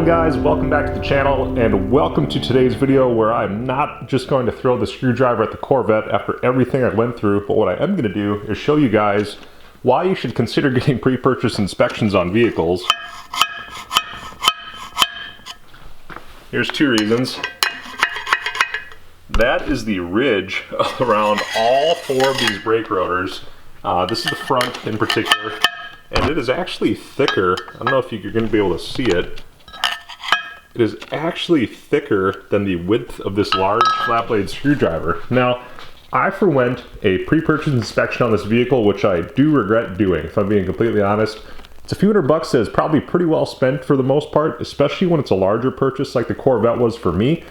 guys, welcome back to the channel and welcome to today's video where I'm not just going to throw the screwdriver at the Corvette after everything I went through, but what I am going to do is show you guys why you should consider getting pre-purchase inspections on vehicles. Here's two reasons. That is the ridge around all four of these brake rotors. This is the front in particular, and it is actually thicker. I don't know if you're going to be able to see it. It is actually thicker than the width of this large flat blade screwdriver. Now, I forwent a pre-purchase inspection on this vehicle, which I do regret doing, if I'm being completely honest. It's a few $100 that is probably pretty well spent for the most part, especially when it's a larger purchase like the Corvette was for me.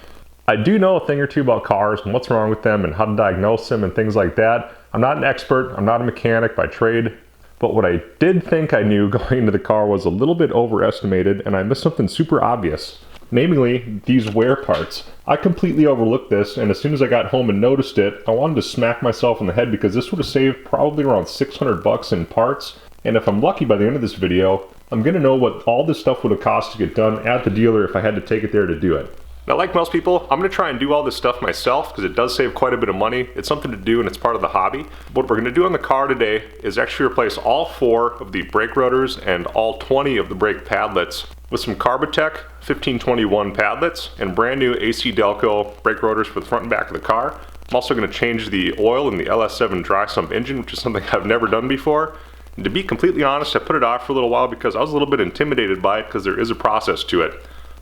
I do know a thing or two about cars and what's wrong with them and how to diagnose them and things like that. I'm not an expert, I'm not a mechanic by trade, but what I did think I knew going into the car was a little bit overestimated, and I missed something super obvious. Namely, these wear parts. I completely overlooked this, and as soon as I got home and noticed it, I wanted to smack myself in the head because this would have saved probably around $600 in parts. And if I'm lucky by the end of this video, I'm going to know what all this stuff would have cost to get done at the dealer if I had to take it there to do it. Now, like most people, I'm going to try and do all this stuff myself because it does save quite a bit of money. It's something to do and it's part of the hobby. What we're going to do on the car today is actually replace all 4 of the brake rotors and all 20 of the brake padlets with some Carbotech 1521 padlets and brand new AC Delco brake rotors for the front and back of the car. I'm also going to change the oil in the LS7 dry sump engine, which is something I've never done before. And to be completely honest, I put it off for a little while because I was a little bit intimidated by it because there is a process to it.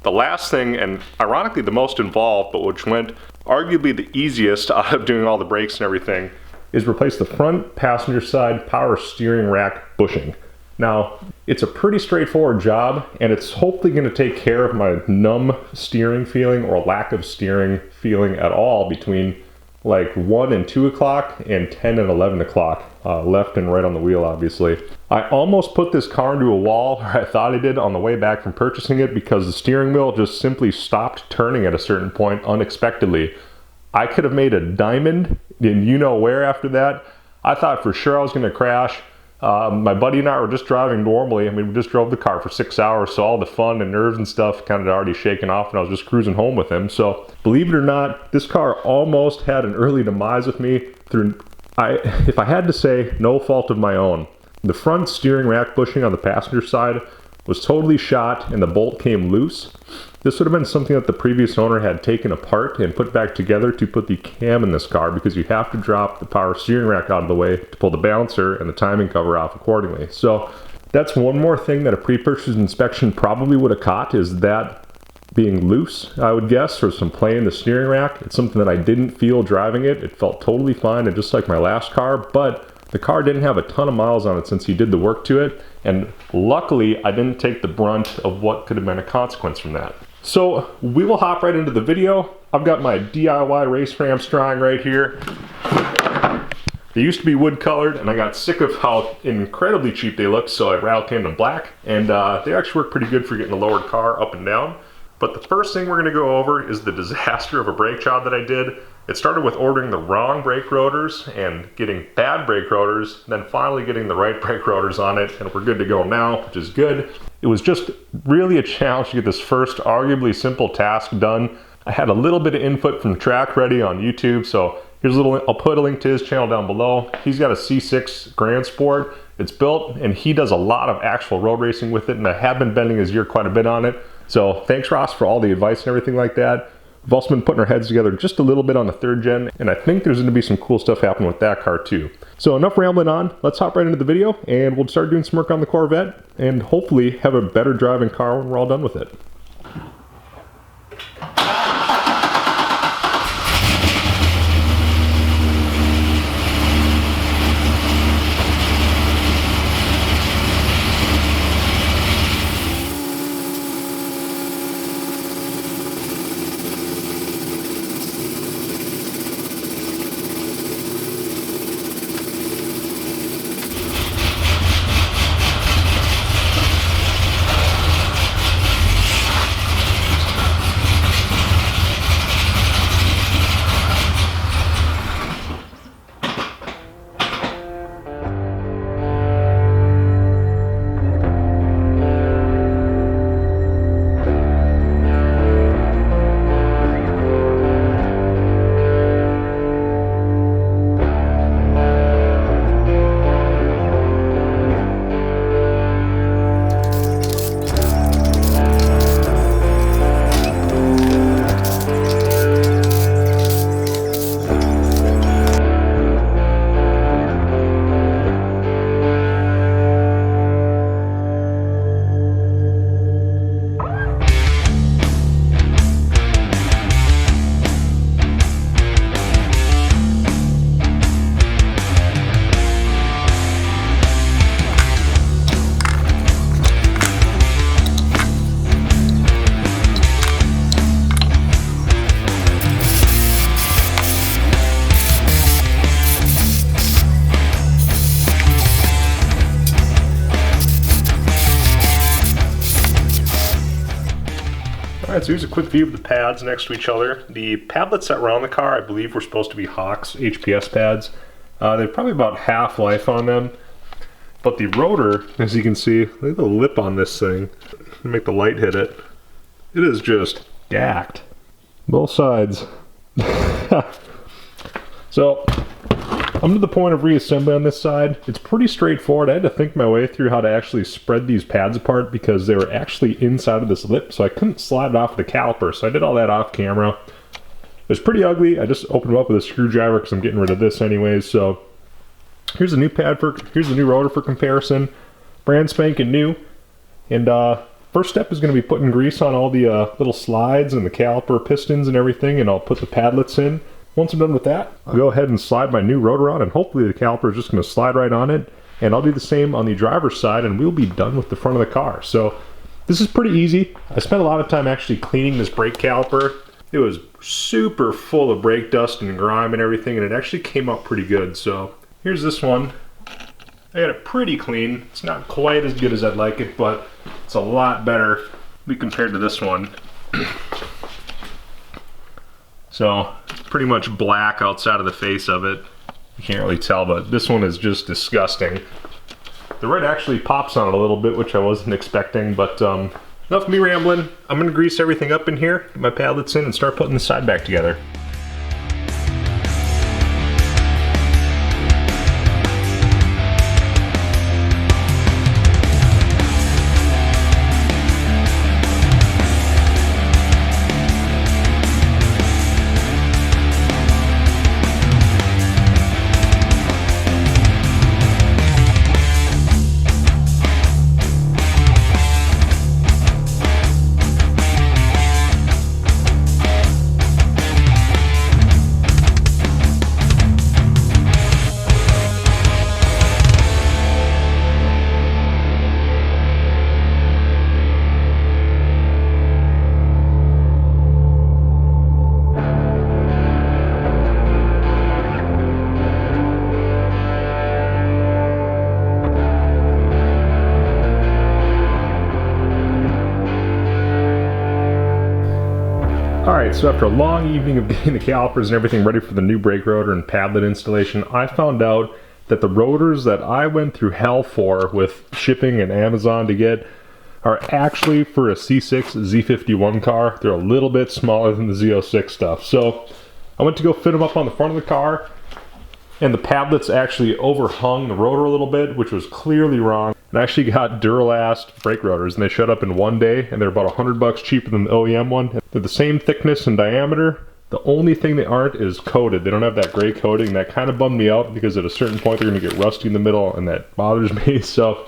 The last thing, and ironically the most involved, but which went arguably the easiest out of doing all the brakes and everything, is replace the front passenger side power steering rack bushing. Now, it's a pretty straightforward job, and it's hopefully going to take care of my numb steering feeling or lack of steering feeling at all between like 1 and 2 o'clock and 10 and 11 o'clock, left and right on the wheel, obviously. I almost put this car into a wall, or I thought I did, on the way back from purchasing it because the steering wheel just simply stopped turning at a certain point unexpectedly. I could have made a diamond in you know where after that. I thought for sure I was going to crash. My buddy and I were just driving normally. I mean, we just drove the car for 6 hours, so all the fun and nerves and stuff kind of already shaken off, and I was just cruising home with him. So, believe it or not, this car almost had an early demise with me through, if I had to say, no fault of my own. The front steering rack bushing on the passenger side was totally shot and the bolt came loose. This would have been something that the previous owner had taken apart and put back together to put the cam in this car, because you have to drop the power steering rack out of the way to pull the balancer and the timing cover off accordingly. So that's one more thing that a pre-purchase inspection probably would have caught, is that being loose, I would guess, or some play in the steering rack. It's something that I didn't feel driving it. It felt totally fine and just like my last car, but the car didn't have a ton of miles on it since he did the work to it, and luckily I didn't take the brunt of what could have been a consequence from that. So we will hop right into the video. I've got my DIY race ramps drying right here. They used to be wood colored, and I got sick of how incredibly cheap they looked, so I rattled came to black, and they actually work pretty good for getting a lowered car up and down. But the first thing we're going to go over is the disaster of a brake job that I did. It started with ordering the wrong brake rotors and getting bad brake rotors, then finally getting the right brake rotors on it, and we're good to go now, which is good. It was just really a challenge to get this first arguably simple task done. I had a little bit of input from Track Ready on YouTube, so here's a little, I'll put a link to his channel down below. He's got a C6 Grand Sport. It's built, and he does a lot of actual road racing with it, and I have been bending his ear quite a bit on it. So thanks, Ross, for all the advice and everything like that. We've also been putting our heads together just a little bit on the 3rd gen, and I think there's going to be some cool stuff happening with that car too. So enough rambling on, let's hop right into the video, and we'll start doing some work on the Corvette, and hopefully have a better driving car when we're all done with it. Alright, so here's a quick view of the pads next to each other. The padlets that were on the car, I believe, were supposed to be Hawks HPS pads. They're probably about half life on them. But the rotor, as you can see, look at the lip on this thing. Make the light hit it. It is just gacked. Both sides. So, I'm to the point of reassembly on this side. It's pretty straightforward. I had to think my way through how to actually spread these pads apart because they were actually inside of this lip, so I couldn't slide it off the caliper. So I did all that off camera. It was pretty ugly. I just opened them up with a screwdriver because I'm getting rid of this anyways. So here's the new here's the new rotor for comparison. Brand spanking new. And first step is going to be putting grease on all the little slides and the caliper pistons and everything, and I'll put the padlets in. Once I'm done with that, I'll go ahead and slide my new rotor on, and hopefully the caliper is just going to slide right on it. And I'll do the same on the driver's side, and we'll be done with the front of the car. So this is pretty easy. I spent a lot of time actually cleaning this brake caliper. It was super full of brake dust and grime and everything, and it actually came out pretty good. So here's this one. I got it pretty clean. It's not quite as good as I'd like it, but it's a lot better compared to this one. So pretty much black outside of the face of it. You can't really tell, but this one is just disgusting. The red actually pops on it a little bit, which I wasn't expecting, but enough of me rambling. I'm gonna grease everything up in here, get my padlets in, and start putting the side back together. Alright, so after a long evening of getting the calipers and everything ready for the new brake rotor and padlet installation, I found out that the rotors that I went through hell for with shipping and Amazon to get are actually for a C6 Z51 car. They're a little bit smaller than the Z06 stuff. So I went to go fit them up on the front of the car, and the padlets actually overhung the rotor a little bit, which was clearly wrong. And I actually got Duralast brake rotors, and they showed up in one day, and they're about $100 cheaper than the OEM one. They're the same thickness and diameter. The only thing they aren't is coated. They don't have that gray coating. That kind of bummed me out because at a certain point they're going to get rusty in the middle, and that bothers me. So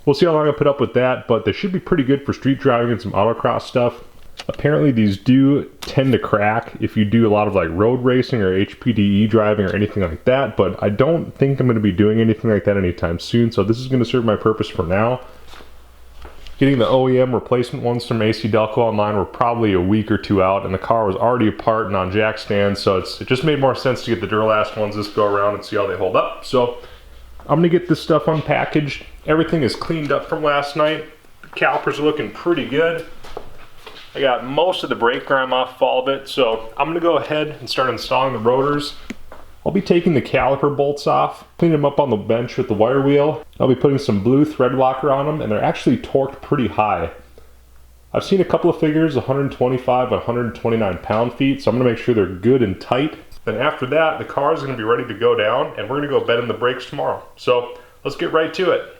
we'll see how long I put up with that, but they should be pretty good for street driving and some autocross stuff. Apparently these do tend to crack if you do a lot of like road racing or HPDE driving or anything like that, but I don't think I'm going to be doing anything like that anytime soon, so this is going to serve my purpose for now. Getting the OEM replacement ones from AC Delco online were probably a week or two out, and the car was already apart and on jack stands, so it just made more sense to get the Duralast ones this go around and see how they hold up. So I'm going to get this stuff unpackaged. Everything is cleaned up from last night. The calipers are looking pretty good. I got most of the brake grime off all of it, so I'm going to go ahead and start installing the rotors. I'll be taking the caliper bolts off, cleaning them up on the bench with the wire wheel. I'll be putting some blue thread locker on them, and they're actually torqued pretty high. I've seen a couple of figures, 125 and 129 pound-feet, so I'm going to make sure they're good and tight. Then after that, the car is going to be ready to go down, and we're going to go bed in the brakes tomorrow. So let's get right to it.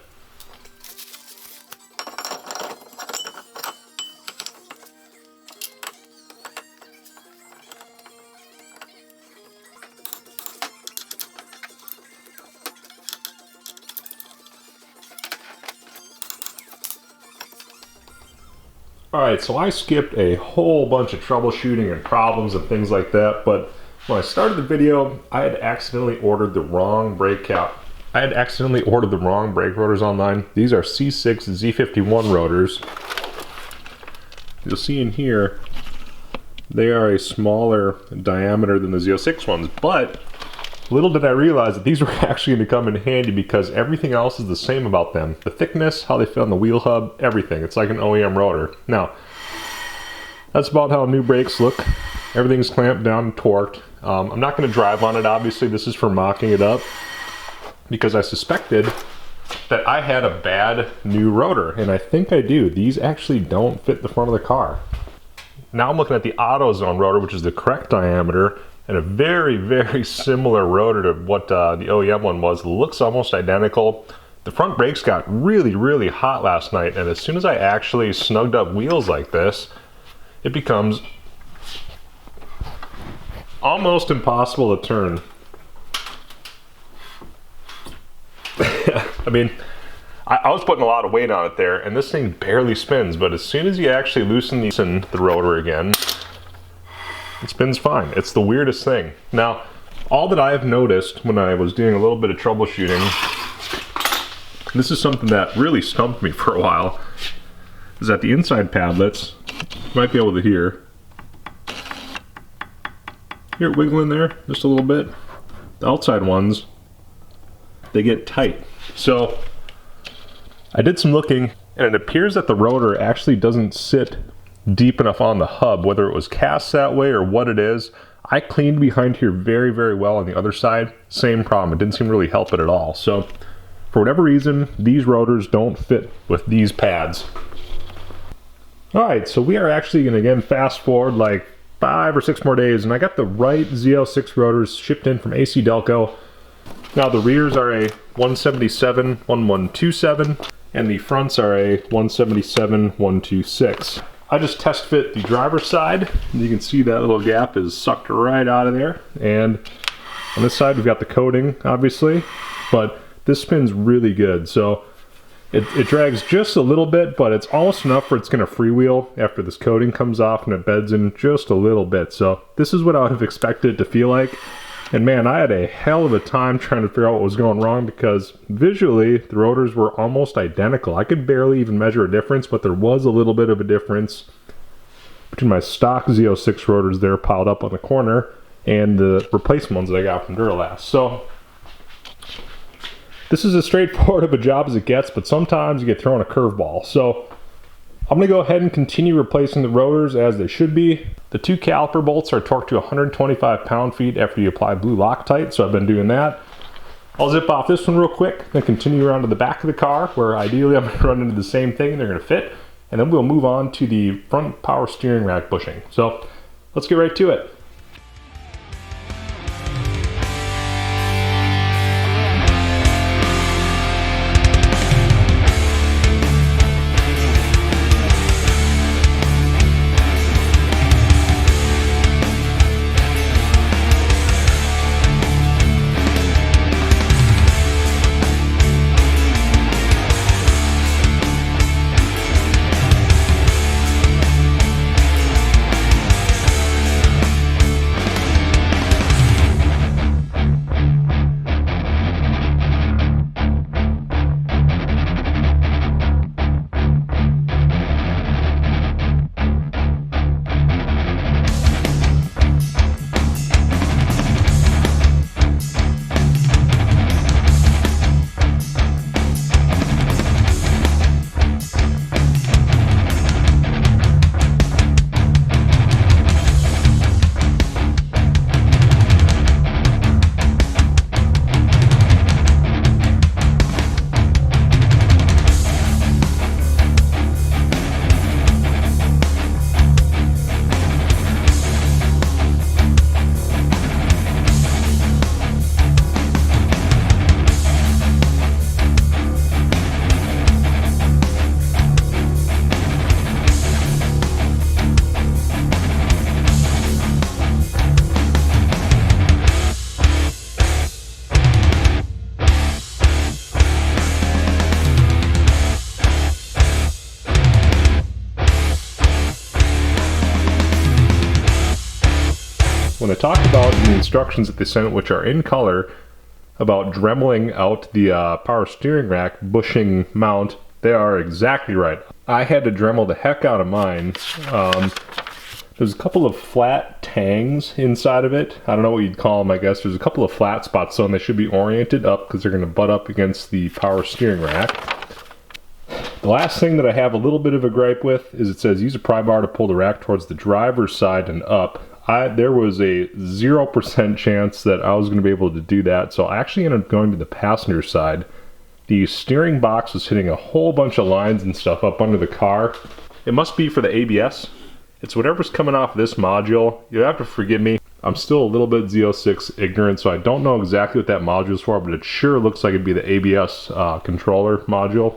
Alright, so I skipped a whole bunch of troubleshooting and problems and things like that, but when I started the video, I had accidentally ordered the wrong brake cap. I had accidentally ordered the wrong brake rotors online. These are C6 Z51 rotors. You'll see in here, they are a smaller diameter than the Z06 ones, but little did I realize that these were actually going to come in handy because everything else is the same about them. The thickness, how they fit on the wheel hub, everything. It's like an OEM rotor. Now, that's about how new brakes look. Everything's clamped down and torqued. I'm not going to drive on it, obviously. This is for mocking it up because I suspected that I had a bad new rotor, and I think I do. These actually don't fit the front of the car. Now I'm looking at the AutoZone rotor, which is the correct diameter, and a very, very similar rotor to what the OEM one was. It looks almost identical. The front brakes got really, really hot last night, and as soon as I actually snugged up wheels like this, it becomes almost impossible to turn. I mean, I was putting a lot of weight on it there, and this thing barely spins, but as soon as you actually loosen the rotor again, it spins fine. It's the weirdest thing. Now, all that I have noticed when I was doing a little bit of troubleshooting, this is something that really stumped me for a while, is that the inside padlets, you might be able to hear it wiggling there just a little bit. The outside ones, they get tight. So I did some looking, and it appears that the rotor actually doesn't sit deep enough on the hub, whether it was cast that way or what it is. I cleaned behind here very, very well on the other side. Same problem. It didn't seem to really help it at all. So for whatever reason, these rotors don't fit with these pads. All right, so we are actually going to again fast forward like 5 or 6 more days, and I got the right Z06 rotors shipped in from AC Delco. Now the rears are a 177-1127, and the fronts are a 177-126. I just test fit the driver's side, and you can see that little gap is sucked right out of there. And on this side we've got the coating, obviously, but this spins really good. So it drags just a little bit, but it's almost enough where it's going to freewheel after this coating comes off and it beds in just a little bit. So this is what I would have expected it to feel like. And man, I had a hell of a time trying to figure out what was going wrong because visually the rotors were almost identical. I could barely even measure a difference, but there was a little bit of a difference between my stock Z06 rotors there piled up on the corner and the replacement ones that I got from Duralast. So this is as straightforward of a job as it gets, but sometimes you get thrown a curveball. So I'm going to go ahead and continue replacing the rotors as they should be. The 2 caliper bolts are torqued to 125 pound-feet after you apply blue Loctite, so I've been doing that. I'll zip off this one real quick, then continue around to the back of the car, where ideally I'm going to run into the same thing, they're going to fit, and then we'll move on to the front power steering rack bushing. So let's get right to it. When I talked about in the instructions that they sent, which are in color, about dremeling out the power steering rack bushing mount, they are exactly right. I had to Dremel the heck out of mine. There's a couple of flat tangs inside of it. I don't know what you'd call them, I guess. There's a couple of flat spots, so they should be oriented up because they're going to butt up against the power steering rack. The last thing that I have a little bit of a gripe with is it says use a pry bar to pull the rack towards the driver's side and up. There was a 0% chance that I was going to be able to do that, so I actually ended up going to the passenger side. The steering box was hitting a whole bunch of lines and stuff up under the car. It must be for the ABS. It's whatever's coming off this module. You have to forgive me. I'm still a little bit Z06 ignorant, so I don't know exactly what that module is for, but it sure looks like it'd be the ABS controller module.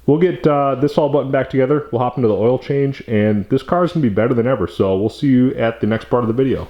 We'll get this all buttoned back together. We'll hop into the oil change, and this car is going to be better than ever, so we'll see you at the next part of the video.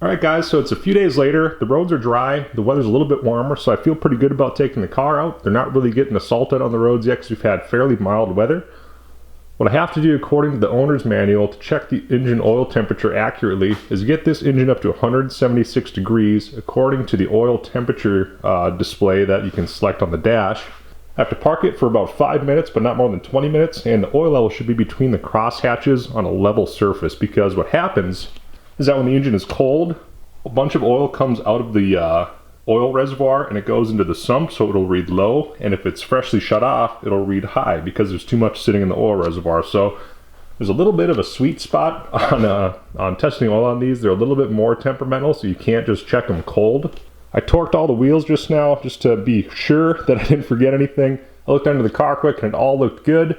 Alright guys, so it's a few days later, the roads are dry, the weather's a little bit warmer, so I feel pretty good about taking the car out. They're not really getting assaulted on the roads yet because we've had fairly mild weather. What I have to do according to the owner's manual to check the engine oil temperature accurately is get this engine up to 176 degrees according to the oil temperature display that you can select on the dash. I have to park it for about 5 minutes, but not more than 20 minutes, and the oil level should be between the cross hatches on a level surface, because what happens is that when the engine is cold, a bunch of oil comes out of the oil reservoir and it goes into the sump, so it'll read low, and if it's freshly shut off, it'll read high because there's too much sitting in the oil reservoir. So there's a little bit of a sweet spot on testing oil on these. They're a little bit more temperamental, so you can't just check them cold. I torqued all the wheels just now just to be sure that I didn't forget anything. I looked under the car quick and it all looked good.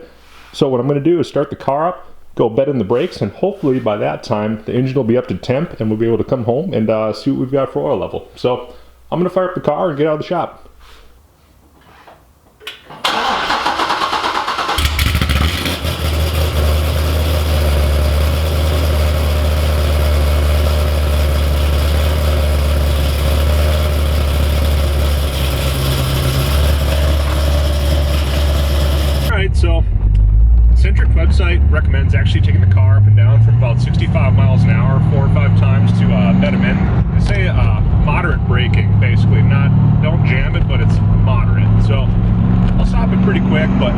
So what I'm going to do is start the car up, go bed in the brakes, and hopefully by that time the engine will be up to temp and we'll be able to come home and see what we've got for oil level. So I'm going to fire up the car and get out of the shop. Alright, so Centric website recommends actually taking the car up and down from about 65 miles an hour 4 or 5 times to bed them in. They say moderate braking, basically. Don't jam it, but it's moderate. So I'll stop it pretty quick, but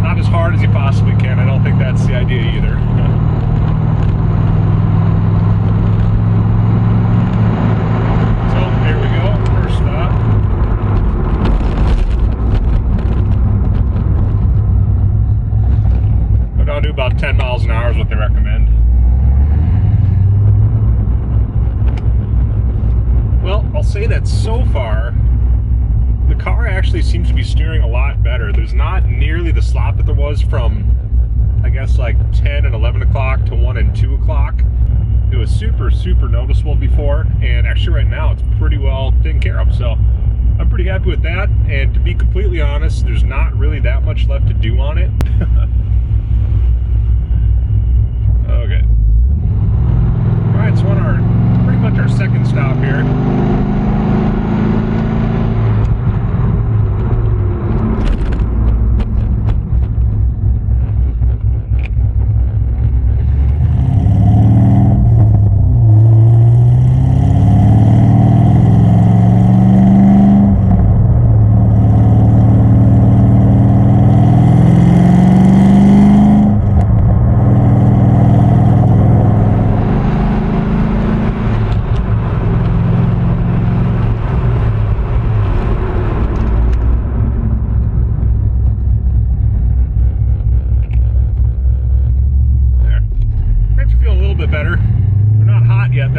not as hard as you possibly can. I don't think that's the idea either. So here we go, first stop. I'll do about 10 miles an hour is what they recommend. Well, I'll say that so far, the car actually seems to be steering a lot better. There's not nearly the slop that there was from, I guess, like 10 and 11 o'clock to 1 and 2 o'clock. It was super, super noticeable before, and actually right now it's pretty well taken care of. So I'm pretty happy with that, and to be completely honest, there's not really that much left to do on it. Okay. Alright, so on pretty much our second stop here.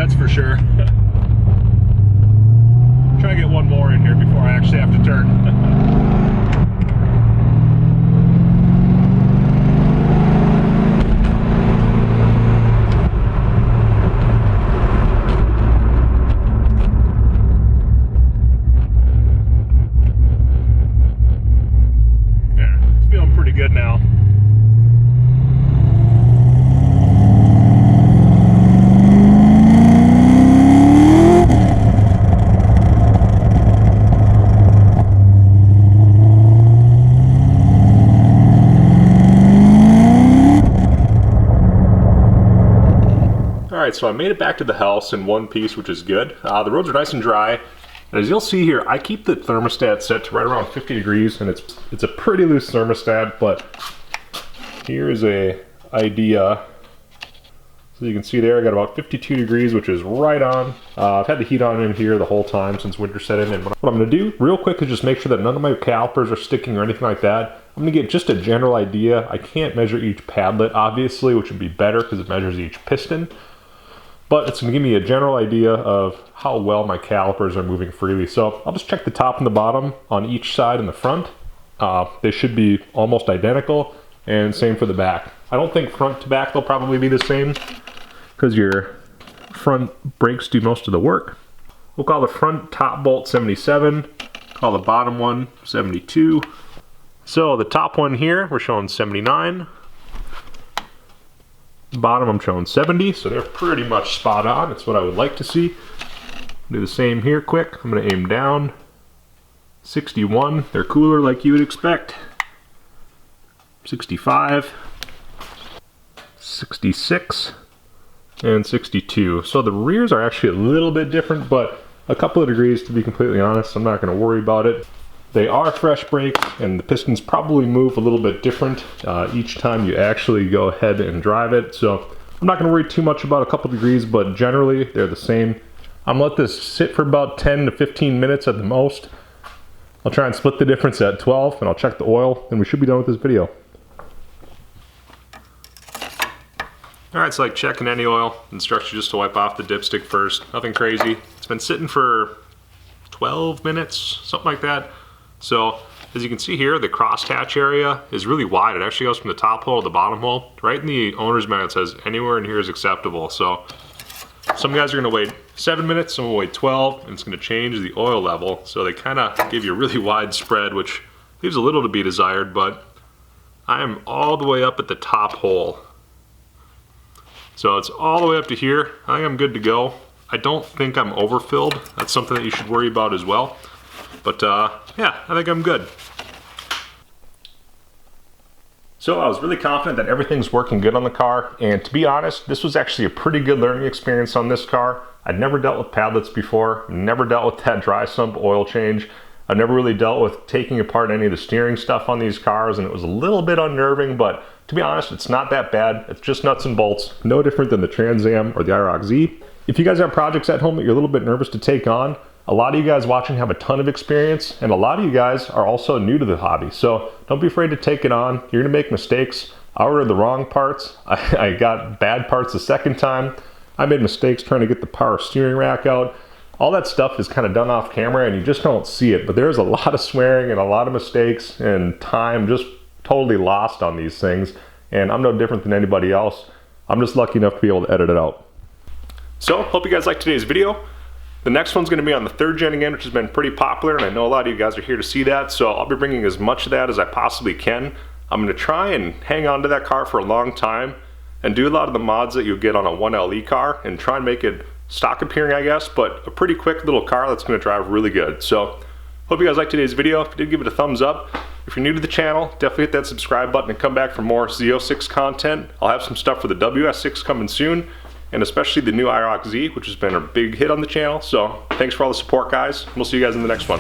that's for sure. Try to get one more in here before I actually have to turn. Good now. Alright, so I made it back to the house in one piece, which is good. The roads are nice and dry. And as you'll see here, I keep the thermostat set to right around 50 degrees, and it's a pretty loose thermostat, but here is a idea. So you can see there, I got about 52 degrees, which is right on. I've had the heat on in here the whole time since winter set in, and what I'm gonna do real quick is just make sure that none of my calipers are sticking or anything like that. I'm gonna get just a general idea. I can't measure each padlet, obviously, which would be better because it measures each piston. But it's going to give me a general idea of how well my calipers are moving freely. So I'll just check the top and the bottom on each side and the front. They should be almost identical, and same for the back. I don't think front to back they'll probably be the same because your front brakes do most of the work. We'll call the front top bolt 77, call the bottom one 72. So the top one here we're showing 79. Bottom I'm showing 70, so they're pretty much spot on. It's what I would like to see. Do the same here quick. I'm going to aim down. 61, they're cooler like you would expect. 65, 66, and 62. So the rears are actually a little bit different, but a couple of degrees to be completely honest. I'm not going to worry about it. They are fresh brakes, and the pistons probably move a little bit different each time you actually go ahead and drive it. So I'm not going to worry too much about a couple degrees, but generally they're the same. I'm going to let this sit for about 10 to 15 minutes at the most. I'll try and split the difference at 12, and I'll check the oil, and we should be done with this video. Alright, it's like checking any oil. Instructs you just to wipe off the dipstick first. Nothing crazy. It's been sitting for 12 minutes, something like that. So, as you can see here, the crosshatch area is really wide. It actually goes from the top hole to the bottom hole. Right in the owner's manual it says anywhere in here is acceptable. So, some guys are going to wait 7 minutes, some will wait 12, and it's going to change the oil level. So they kind of give you a really wide spread, which leaves a little to be desired, but I am all the way up at the top hole. So it's all the way up to here. I think I'm good to go. I don't think I'm overfilled. That's something that you should worry about as well. But yeah, I think I'm good. So I was really confident that everything's working good on the car, and to be honest, this was actually a pretty good learning experience on this car. I'd never dealt with padlets before, never dealt with that dry sump oil change. I've never really dealt with taking apart any of the steering stuff on these cars, and it was a little bit unnerving, but to be honest, it's not that bad. It's just nuts and bolts, no different than the Trans Am or the IROC Z. If you guys have projects at home that you're a little bit nervous to take on, a lot of you guys watching have a ton of experience, and a lot of you guys are also new to the hobby. So don't be afraid to take it on. You're gonna make mistakes. I ordered the wrong parts. I got bad parts the second time. I made mistakes trying to get the power steering rack out. All that stuff is kind of done off camera and you just don't see it, but there's a lot of swearing and a lot of mistakes and time just totally lost on these things. And I'm no different than anybody else. I'm just lucky enough to be able to edit it out. So, hope you guys liked today's video. The next one's going to be on the 3rd gen again, which has been pretty popular, and I know a lot of you guys are here to see that, so I'll be bringing as much of that as I possibly can. I'm going to try and hang on to that car for a long time and do a lot of the mods that you'll get on a 1LE car and try and make it stock appearing, I guess, but a pretty quick little car that's going to drive really good. So, hope you guys liked today's video. If you did, give it a thumbs up. If you're new to the channel, definitely hit that subscribe button and come back for more Z06 content. I'll have some stuff for the WS6 coming soon, and especially the new IROC Z, which has been a big hit on the channel. So thanks for all the support, guys. We'll see you guys in the next one.